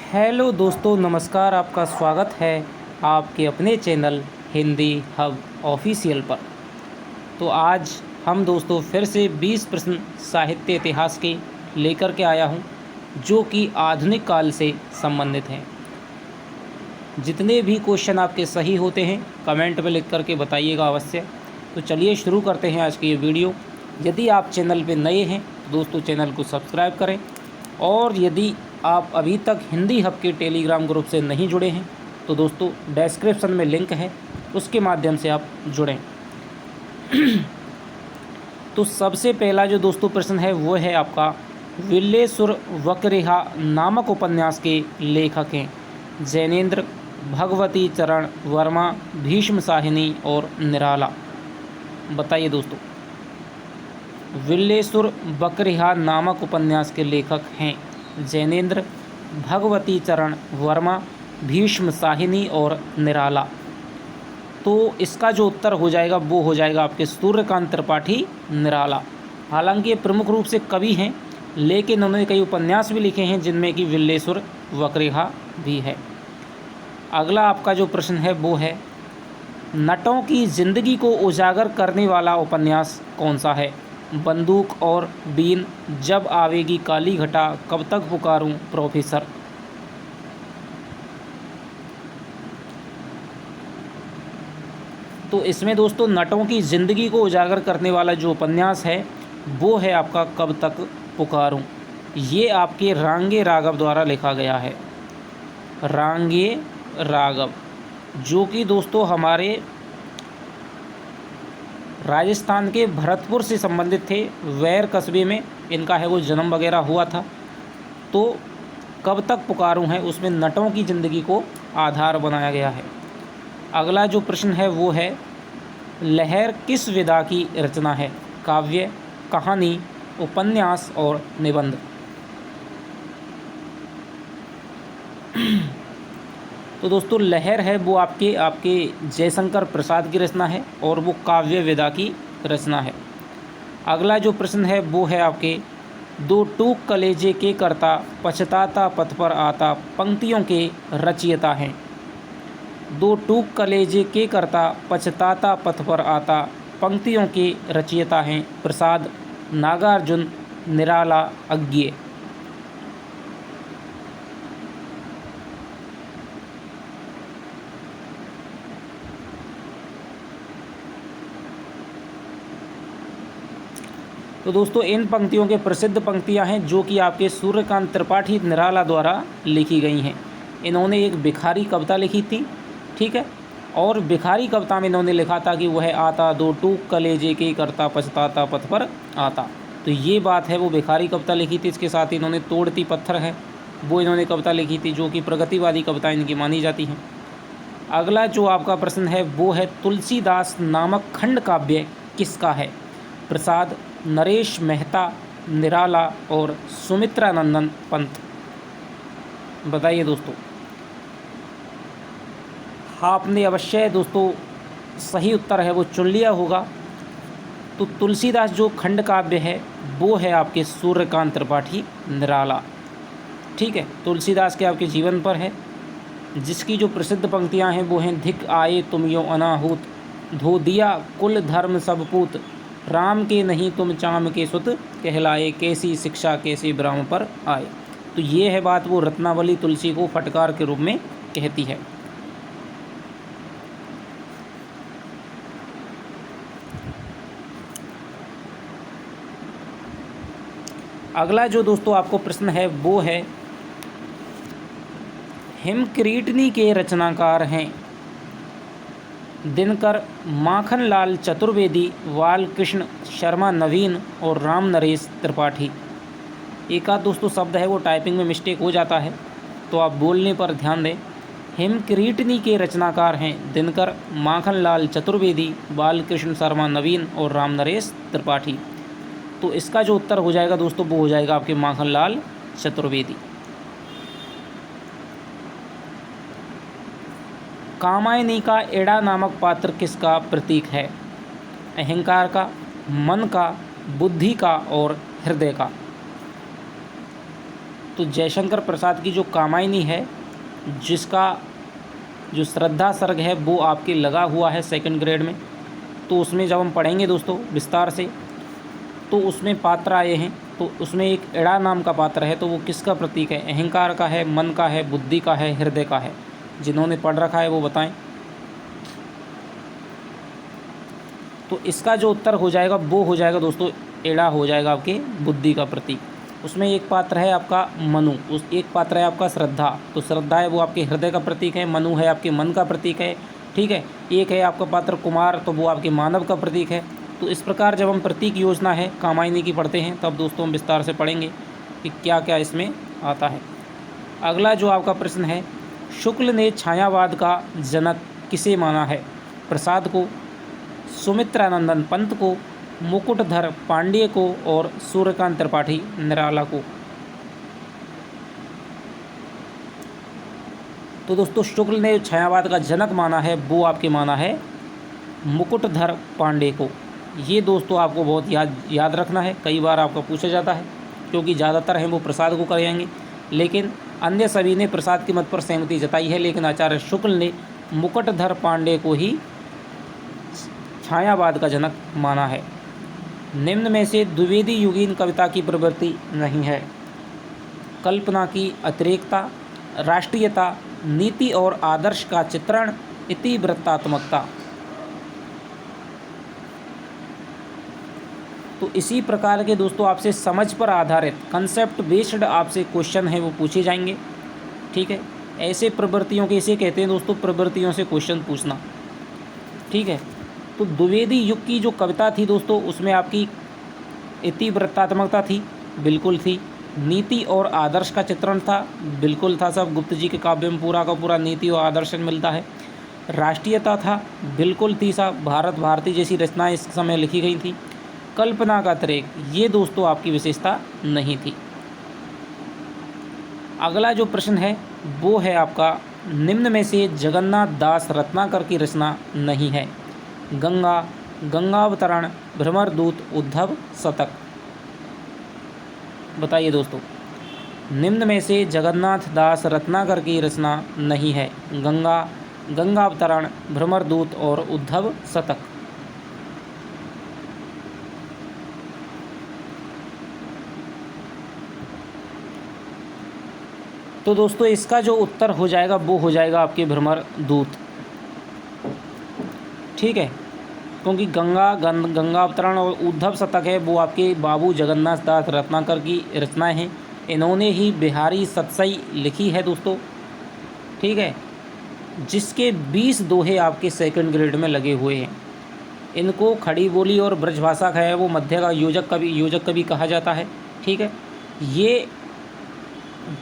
Hello दोस्तों, नमस्कार। आपका स्वागत है आपके अपने चैनल हिंदी हब ऑफिशियल पर। तो आज हम दोस्तों फिर से 20 प्रश्न साहित्य इतिहास के लेकर के आया हूं, जो कि आधुनिक काल से संबंधित हैं। जितने भी क्वेश्चन आपके सही होते हैं कमेंट में लिख करके बताइएगा अवश्य। तो चलिए शुरू करते हैं आज की ये वीडियो। यदि आप चैनल पे नए हैं तो दोस्तों चैनल को सब्सक्राइब करें, और यदि आप अभी तक हिंदी हब के टेलीग्राम ग्रुप से नहीं जुड़े हैं तो दोस्तों डिस्क्रिप्शन में लिंक है, उसके माध्यम से आप जुड़ें। तो सबसे पहला जो दोस्तों प्रश्न है वो है आपका, विल्लेसुर वक्रेहा नामक उपन्यास के लेखक हैं जैनेन्द्र, भगवती चरण वर्मा, भीष्म साहिनी और निराला। बताइए दोस्तों, विल्लेसुर वक्रेहा नामक उपन्यास के लेखक हैं जैनेन्द्र, भगवती चरण वर्मा, भीष्म साहिनी और निराला। तो इसका जो उत्तर हो जाएगा वो हो जाएगा आपके सूर्यकांत त्रिपाठी निराला। हालांकि ये प्रमुख रूप से कवि हैं, लेकिन उन्होंने कई उपन्यास भी लिखे हैं जिनमें कि विल्लेसुर वक्रेहा भी है। अगला आपका जो प्रश्न है वो है, नटों की जिंदगी को उजागर करने वाला उपन्यास कौन सा है? बंदूक और बीन, जब आवेगी काली घटा, कब तक पुकारूं प्रोफेसर। तो इसमें दोस्तों नटों की ज़िंदगी को उजागर करने वाला जो उपन्यास है वो है आपका कब तक पुकारूं। ये आपके रांगे राघव द्वारा लिखा गया है। रांगे राघव जो कि दोस्तों हमारे राजस्थान के भरतपुर से संबंधित थे। वैर कस्बे में इनका है वो जन्म वगैरह हुआ था। तो कब तक पुकारूं है उसमें नटों की ज़िंदगी को आधार बनाया गया है। अगला जो प्रश्न है वो है, लहर किस विधा की रचना है? काव्य, कहानी, उपन्यास और निबंध। तो दोस्तों लहर है वो आपके जयशंकर प्रसाद की रचना है और वो काव्य विधा की रचना है। अगला जो प्रश्न है वो है आपके, दो टूक कलेजे के करता, पछताता पथ पर आता, पंक्तियों के रचयिता हैं। दो टूक कलेजे के करता, पछताता पथ पर आता, पंक्तियों के रचयिता हैं प्रसाद, नागार्जुन, निराला, अज्ञेय। तो दोस्तों इन पंक्तियों के प्रसिद्ध पंक्तियां हैं जो कि आपके सूर्यकांत त्रिपाठी निराला द्वारा लिखी गई हैं। इन्होंने एक भिखारी कविता लिखी थी, ठीक है, और भिखारी कविता में इन्होंने लिखा था कि वह आता दो टूक कलेजे के करता, पछताता पथ पर आता। तो ये बात है, वो भिखारी कविता लिखी थी। इसके साथ इन्होंने तोड़ती पत्थर है वो इन्होंने कविता लिखी थी, जो कि प्रगतिवादी कविता इनकी मानी जाती हैं। अगला जो आपका प्रश्न है वो है, तुलसीदास नामक खंड काव्य किसका है? प्रसाद, नरेश मेहता, निराला और सुमित्रानंदन पंत। बताइए दोस्तों। आपने अवश्य दोस्तों सही उत्तर है वो चुन लिया होगा। तो तुलसीदास जो खंड काव्य है वो है आपके सूर्यकांत त्रिपाठी निराला, ठीक है। तुलसीदास के आपके जीवन पर है, जिसकी जो प्रसिद्ध पंक्तियां हैं वो हैं, धिक आए तुम यो अनाहूत, धो दिया कुल धर्म सब पूत, राम के नहीं तुम चाम के सुत, कहलाए कैसी शिक्षा कैसी ब्रह्म पर आए। तो ये है बात, वो रत्नावली तुलसी को फटकार के रूप में कहती है। अगला जो दोस्तों आपको प्रश्न है वो है, हिमक्रीटनी के रचनाकार हैं दिनकर, माखनलाल चतुर्वेदी, बालकृष्ण शर्मा नवीन और राम नरेश त्रिपाठी। एक आध दोस्तों शब्द है वो टाइपिंग में मिस्टेक हो जाता है, तो आप बोलने पर ध्यान दें। हिमक्रीटनी के रचनाकार हैं दिनकर, माखनलाल चतुर्वेदी, बालकृष्ण शर्मा नवीन और राम नरेश त्रिपाठी। तो इसका जो उत्तर हो जाएगा दोस्तों वो हो जाएगा आपके माखनलाल चतुर्वेदी। कामायनी का एड़ा नामक पात्र किसका प्रतीक है? अहंकार का, मन का, बुद्धि का और हृदय का। तो जयशंकर प्रसाद की जो कामायनी है, जिसका जो श्रद्धा सर्ग है वो आपके लगा हुआ है सेकंड ग्रेड में, तो उसमें जब हम पढ़ेंगे दोस्तों विस्तार से, तो उसमें पात्र आए हैं। तो उसमें एक एड़ा नाम का पात्र है, तो वो किसका प्रतीक है? अहंकार का है, मन का है, बुद्धि का है, हृदय का है? जिन्होंने पढ़ रखा है वो बताएं। तो इसका जो उत्तर हो जाएगा वो हो जाएगा दोस्तों एड़ा हो जाएगा आपके बुद्धि का प्रतीक। उसमें एक पात्र है आपका मनु, उस एक पात्र है आपका श्रद्धा, तो श्रद्धा है वो आपके हृदय का प्रतीक है, मनु है आपके मन का प्रतीक है, ठीक है। एक है आपका पात्र कुमार, तो वो आपके मानव का प्रतीक है। तो इस प्रकार जब हम प्रतीक योजना है कामायनी की पढ़ते हैं तब दोस्तों हम विस्तार से पढ़ेंगे कि क्या क्या इसमें आता है। अगला जो आपका प्रश्न है, शुक्ल ने छायावाद का जनक किसे माना है? प्रसाद को, सुमित्रानंदन पंत को, मुकुटधर पांड्य को और सूर्यकांत त्रिपाठी निराला को। तो दोस्तों शुक्ल ने छायावाद का जनक माना है वो आपके माना है मुकुटधर पांड्य को। ये दोस्तों आपको बहुत याद रखना है, कई बार आपका पूछा जाता है, क्योंकि ज़्यादातर हैं वो प्रसाद को करेंगे, लेकिन अन्य सभी ने प्रसाद की मत पर सहमति जताई है, लेकिन आचार्य शुक्ल ने मुकुटधर पांड्य को ही छायावाद का जनक माना है। निम्न में से द्विवेदी युगीन कविता की प्रवृत्ति नहीं है? कल्पना की अतिरेकता, राष्ट्रीयता, नीति और आदर्श का चित्रण, इतिवृत्तात्मकता। तो इसी प्रकार के दोस्तों आपसे समझ पर आधारित कंसेप्ट बेस्ड आपसे क्वेश्चन है वो पूछे जाएंगे, ठीक है। ऐसे प्रवृत्तियों के इसे कहते हैं दोस्तों प्रवृत्तियों से क्वेश्चन पूछना, ठीक है। तो द्विवेदी युग की जो कविता थी दोस्तों उसमें आपकी इतिवृत्तात्मकता थी, बिल्कुल थी। नीति और आदर्श का चित्रण था, बिल्कुल था सब। गुप्त जी के काव्य में पूरा का पूरा नीति और आदर्श मिलता है। राष्ट्रीयता था, बिल्कुल थी साहब, भारत भारती जैसी रचनाएं इस समय लिखी गई थी। कल्पना का अतिरेक, ये दोस्तों आपकी विशेषता नहीं थी। अगला जो प्रश्न है वो है आपका, निम्न में से जगन्नाथ दास रत्नाकर की रचना नहीं है? गंगा, गंगावतरण, भ्रमरदूत, उद्धव शतक। बताइए दोस्तों, निम्न में से जगन्नाथ दास रत्नाकर की रचना नहीं है? गंगा, गंगावतरण, भ्रमरदूत और उद्धव शतक। तो दोस्तों इसका जो उत्तर हो जाएगा वो हो जाएगा आपके भ्रमरदूत, ठीक है। क्योंकि गंगावतरण और उद्धव शतक है वो आपके बाबू जगन्नाथ दास रत्नाकर की रचनाएं हैं। इन्होंने ही बिहारी सतसई लिखी है दोस्तों, ठीक है, जिसके 20 दोहे आपके सेकंड ग्रेड में लगे हुए हैं। इनको खड़ी बोली और ब्रजभाषा का है वो मध्य का योजक कवि कहा जाता है, ठीक है। ये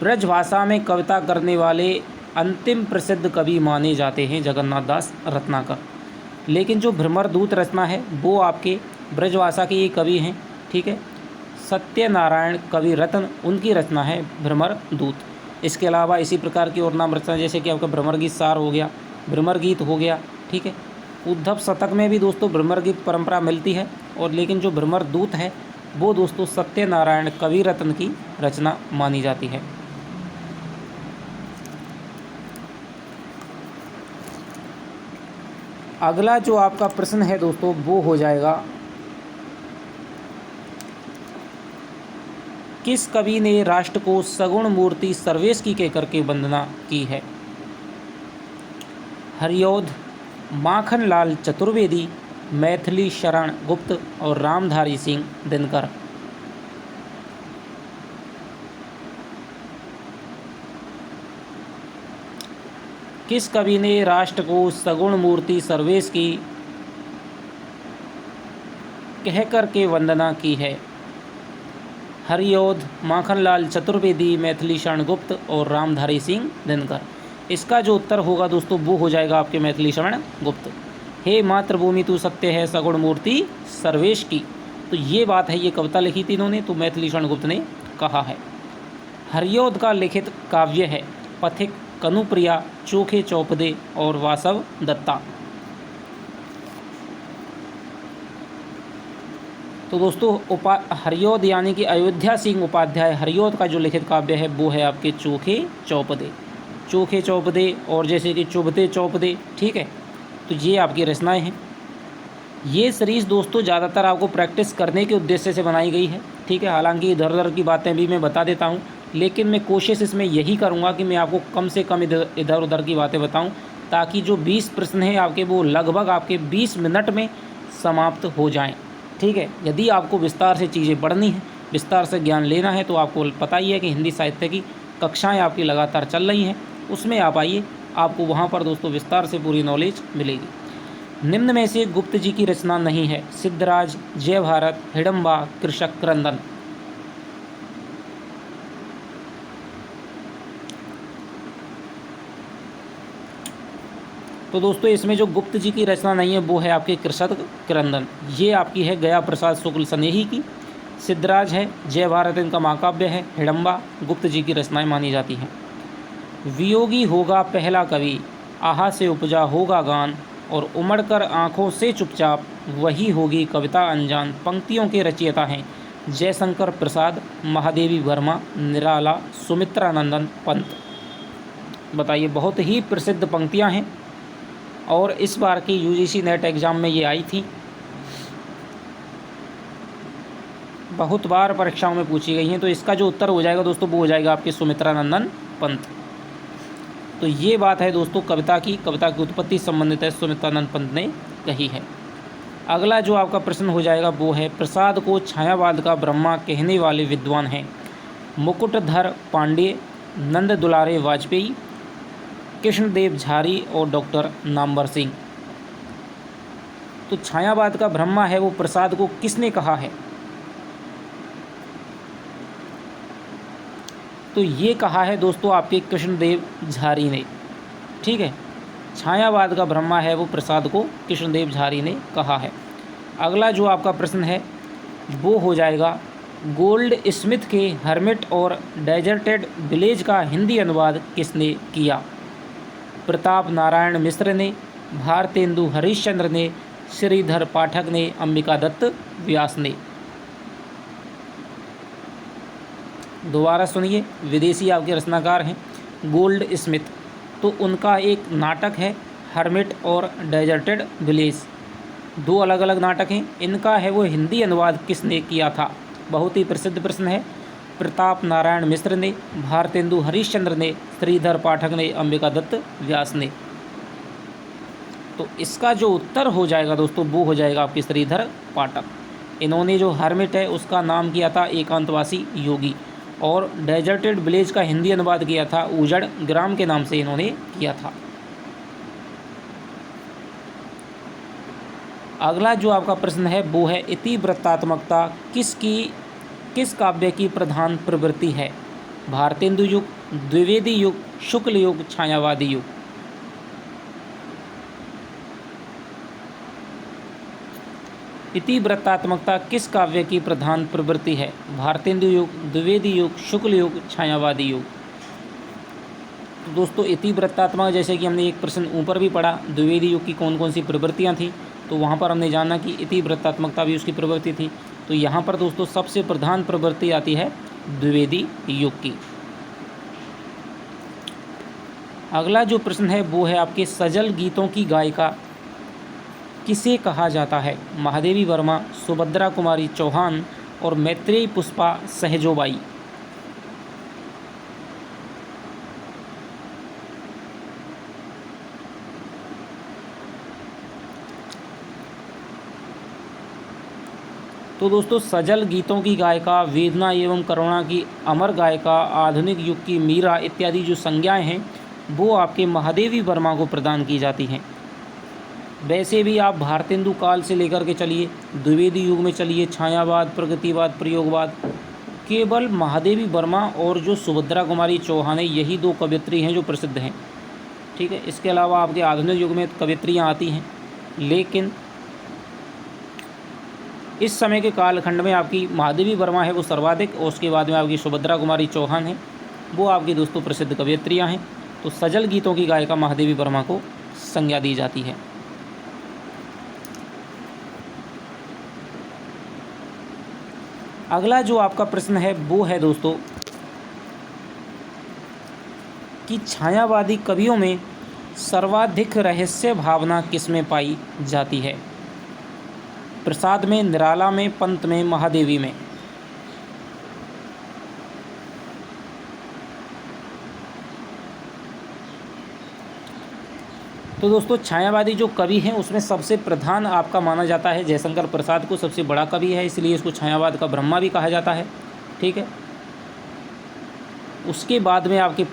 ब्रजभाषा में कविता करने वाले अंतिम प्रसिद्ध कवि माने जाते हैं जगन्नाथ दास रत्नाकर। लेकिन जो भ्रमरदूत रचना है वो आपके ब्रजभाषा के ये कवि हैं, ठीक है। सत्यनारायण कवि रत्न उनकी रचना है भ्रमरदूत। इसके अलावा इसी प्रकार की और नाम रचना जैसे कि आपका भ्रमर गीत सार हो गया, भ्रमर गीत हो गया, ठीक है। उद्धव शतक में भी दोस्तों भ्रमर गीत परंपरा मिलती है, और लेकिन जो भ्रमरदूत है वो दोस्तों सत्यनारायण कवि रत्न की रचना मानी जाती है। अगला जो आपका प्रश्न है दोस्तों वो हो जाएगा, किस कवि ने राष्ट्र को सगुण मूर्ति सर्वेश की कहकर के वंदना की है? हरिऔध, माखनलाल चतुर्वेदी, मैथिली शरण गुप्त और रामधारी सिंह दिनकर। किस कवि ने राष्ट्र को सगुण मूर्ति सर्वेश की कहकर के वंदना की है? हरिऔध, माखनलाल चतुर्वेदी, मैथिली शरण गुप्त और रामधारी सिंह दिनकर। इसका जो उत्तर होगा दोस्तों वो हो जाएगा आपके मैथिली शरण गुप्त। हे मातृभूमि तू सत्य है सगुण मूर्ति सर्वेश की, तो ये बात है, ये कविता लिखी थी इन्होंने, तो मैथिली शरण गुप्त ने कहा है। हरिऔध का लिखित काव्य है पथिक, कनुप्रिया, चोखे चौपदे और वासव दत्ता। तो दोस्तों हरिऔध यानी कि अयोध्या सिंह उपाध्याय हरिऔध का जो लिखित काव्य है वो है आपके चोखे चौपदे। चोखे चौपदे और जैसे कि चुभते चौपदे, ठीक है। तो ये आपकी रचनाएं हैं। ये सीरीज़ दोस्तों ज़्यादातर आपको प्रैक्टिस करने के उद्देश्य से बनाई गई है, ठीक है। हालांकि इधर उधर की बातें भी मैं बता देता हूँ, लेकिन मैं कोशिश इसमें यही करूँगा कि मैं आपको कम से कम इधर उधर की बातें बताऊँ, ताकि जो 20 प्रश्न हैं आपके वो लगभग आपके 20 मिनट में समाप्त हो जाएं, ठीक है। यदि आपको विस्तार से चीज़ें पढ़नी है, विस्तार से ज्ञान लेना है, तो आपको पता ही है कि हिंदी साहित्य की कक्षाएँ आपकी लगातार चल रही हैं, उसमें आप आइए, आपको वहाँ पर दोस्तों विस्तार से पूरी नॉलेज मिलेगी। निम्न में से गुप्त जी की रचना नहीं है? सिद्धराज, जय भारत, हिडम्बा, कृषक क्रंदन। तो दोस्तों इसमें जो गुप्त जी की रचना नहीं है वो है आपके कृषक क्रंदन। ये आपकी है गया प्रसाद शुक्ल स्नेही की। सिद्धराज है, जय भारत इनका महाकाव्य है, हिडम्बा गुप्त जी की रचनाएं मानी जाती हैं। वियोगी होगा पहला कवि, आहा से उपजा होगा गान, और उमड़कर आँखों से चुपचाप वही होगी कविता अनजान। पंक्तियों के रचयिता हैं जयशंकर प्रसाद, महादेवी वर्मा, निराला, सुमित्रानंदन पंत। बताइए, बहुत ही प्रसिद्ध पंक्तियां हैं और इस बार की यूजीसी नेट एग्ज़ाम में ये आई थी, बहुत बार परीक्षाओं में पूछी गई हैं। तो इसका जो उत्तर हो जाएगा दोस्तों वो हो जाएगा आपके सुमित्रानंदन पंत। तो ये बात है दोस्तों कविता की उत्पत्ति संबंधित है, सुमित्रानंद पंत ने कही है। अगला जो आपका प्रश्न हो जाएगा वो है, प्रसाद को छायावाद का ब्रह्मा कहने वाले विद्वान हैं? मुकुटधर पांडे, नंद दुलारे वाजपेयी, कृष्णदेव झारी और डॉक्टर नामवर सिंह। तो छायावाद का ब्रह्मा है वो प्रसाद को किसने कहा है? तो ये कहा है दोस्तों आपके कृष्णदेव झारी ने, ठीक है। छायावाद का ब्रह्मा है वो प्रसाद को कृष्णदेव झारी ने कहा है। अगला जो आपका प्रश्न है वो हो जाएगा, गोल्ड स्मिथ के हर्मिट और डेजर्टेड विलेज का हिंदी अनुवाद किसने किया? प्रताप नारायण मिश्र ने, भारतेंदु हरिश्चंद्र ने, श्रीधर पाठक ने, अंबिका दत्त व्यास ने। दोबारा सुनिए, विदेशी आपके रचनाकार हैं गोल्ड स्मिथ, तो उनका एक नाटक है हर्मिट और डेजर्टेड विलेज, दो अलग अलग नाटक हैं। इनका है वो हिंदी अनुवाद किसने किया था? बहुत ही प्रसिद्ध प्रश्न है। प्रताप नारायण मिश्र ने, भारतेंदु हरिश्चंद्र ने, श्रीधर पाठक ने, अंबिका दत्त व्यास ने। तो इसका जो उत्तर हो जाएगा दोस्तों वो हो जाएगा आपके श्रीधर पाठक। इन्होंने जो हर्मिट है उसका नाम किया था एकांतवासी योगी, और डेजर्टेड विलेज का हिंदी अनुवाद किया था उजड़ ग्राम के नाम से इन्होंने किया था। अगला जो आपका प्रश्न है वो है, इति वृत्तात्मकता किस काव्य की प्रधान प्रवृत्ति है? भारतेंदु युग, द्विवेदी युग, शुक्ल युग, छायावादी युग। इति वृत्तात्मकता किस काव्य की प्रधान प्रवृत्ति है? भारतेंदु युग, द्विवेदी युग, शुक्ल युग, छायावादी युग। तो दोस्तों इति वृत्तात्मक, जैसे कि हमने एक प्रश्न ऊपर भी पढ़ा, द्विवेदी युग की कौन कौन सी प्रवृत्तियाँ थी, तो वहाँ पर हमने जाना कि इति वृत्तात्मकता भी उसकी प्रवृत्ति थी। तो यहाँ पर दोस्तों सबसे प्रधान प्रवृत्ति आती है द्विवेदी युग की। अगला जो प्रश्न है वो है आपके, सजल गीतों की गायिका किसे कहा जाता है? महादेवी वर्मा, सुभद्रा कुमारी चौहान और मैत्रेयी पुष्पा सहजोबाई। तो दोस्तों सजल गीतों की गायिका, वेदना एवं करुणा की अमर गायिका, आधुनिक युग की मीरा इत्यादि जो संज्ञाएं हैं वो आपके महादेवी वर्मा को प्रदान की जाती हैं। वैसे भी आप भारतेंदु काल से लेकर के चलिए, द्विवेदी युग में चलिए, छायावाद, प्रगतिवाद, प्रयोगवाद, केवल महादेवी वर्मा और जो सुभद्रा कुमारी चौहान है यही दो कवयित्री हैं जो प्रसिद्ध हैं, ठीक है। इसके अलावा आपके आधुनिक युग में कवयित्रियाँ आती हैं, लेकिन इस समय के कालखंड में आपकी महादेवी वर्मा है वो सर्वाधिक, और उसके बाद में आपकी सुभद्रा कुमारी चौहान है वो आपकी दोस्तों प्रसिद्ध कवयित्रियाँ हैं। तो सजल गीतों की गायिका महादेवी वर्मा को संज्ञा दी जाती है। अगला जो आपका प्रश्न है वो है दोस्तों कि छायावादी कवियों में सर्वाधिक रहस्य भावना किसमें पाई जाती है? प्रसाद में, निराला में, पंत में, महादेवी में। तो दोस्तों छायावादी जो कवि हैं उसमें सबसे प्रधान आपका माना जाता है जयशंकर प्रसाद को, सबसे बड़ा कवि है, इसलिए इसको छायावाद का ब्रह्मा भी कहा जाता है। ठीक है। उसके बाद में आपके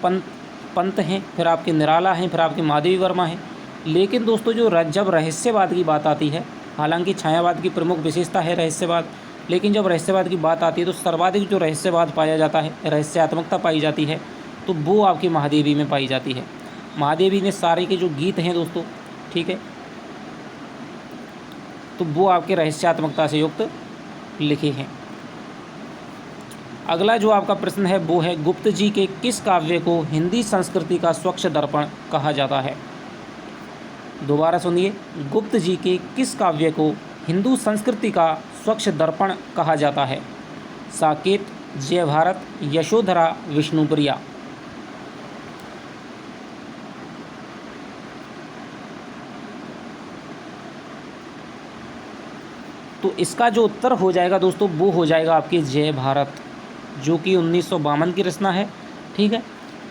पंत हैं, फिर आपके निराला हैं, फिर आपके महादेवी वर्मा हैं। लेकिन दोस्तों जब रहस्यवाद की बात आती है, हालांकि छायावाद की प्रमुख विशेषता है रहस्यवाद, लेकिन जब रहस्यवाद की बात आती है तो सर्वाधिक जो रहस्यवाद पाया जाता है, रहस्यात्मकता पाई जाती है, तो वो आपकी महादेवी में पाई जाती है। महादेवी ने सारे के जो गीत हैं दोस्तों, ठीक है, तो वो आपके रहस्यात्मकता से युक्त लिखे हैं। अगला जो आपका प्रश्न है वो है गुप्त जी के किस काव्य को हिंदी संस्कृति का स्वच्छ दर्पण कहा जाता है? दोबारा सुनिए, गुप्त जी के किस काव्य को हिंदू संस्कृति का स्वच्छ दर्पण कहा जाता है? साकेत, जय भारत, यशोधरा, विष्णुप्रिया। तो इसका जो उत्तर हो जाएगा दोस्तों वो हो जाएगा आपके जय भारत, जो कि 1952 की रचना है। ठीक है।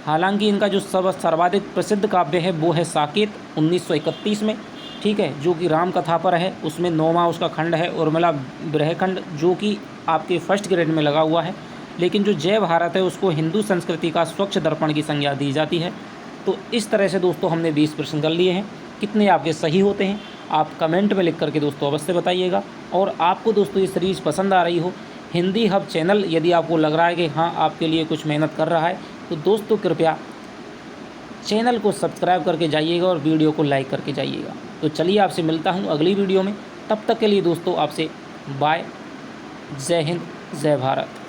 हालांकि इनका जो सर्वाधिक प्रसिद्ध काव्य है वो है साकेत 1931 में, ठीक है, जो कि राम कथा पर है। उसमें 9वां उसका खंड है उर्मिला विरहखंड, जो कि आपके फर्स्ट ग्रेड में लगा हुआ है। लेकिन जो जय भारत है उसको हिंदू संस्कृति का स्वच्छ दर्पण की संज्ञा दी जाती है। तो इस तरह से दोस्तों हमने 20 प्रश्न कर लिए हैं। कितने आपके सही होते हैं आप कमेंट में लिख करके दोस्तों अवश्य बताइएगा। और आपको दोस्तों ये सीरीज़ पसंद आ रही हो, हिंदी हब चैनल यदि आपको लग रहा है कि हाँ आपके लिए कुछ मेहनत कर रहा है, तो दोस्तों कृपया चैनल को सब्सक्राइब करके जाइएगा और वीडियो को लाइक करके जाइएगा। तो चलिए आपसे मिलता हूँ अगली वीडियो में, तब तक के लिए दोस्तों आपसे बाय। जय हिंद, जय भारत।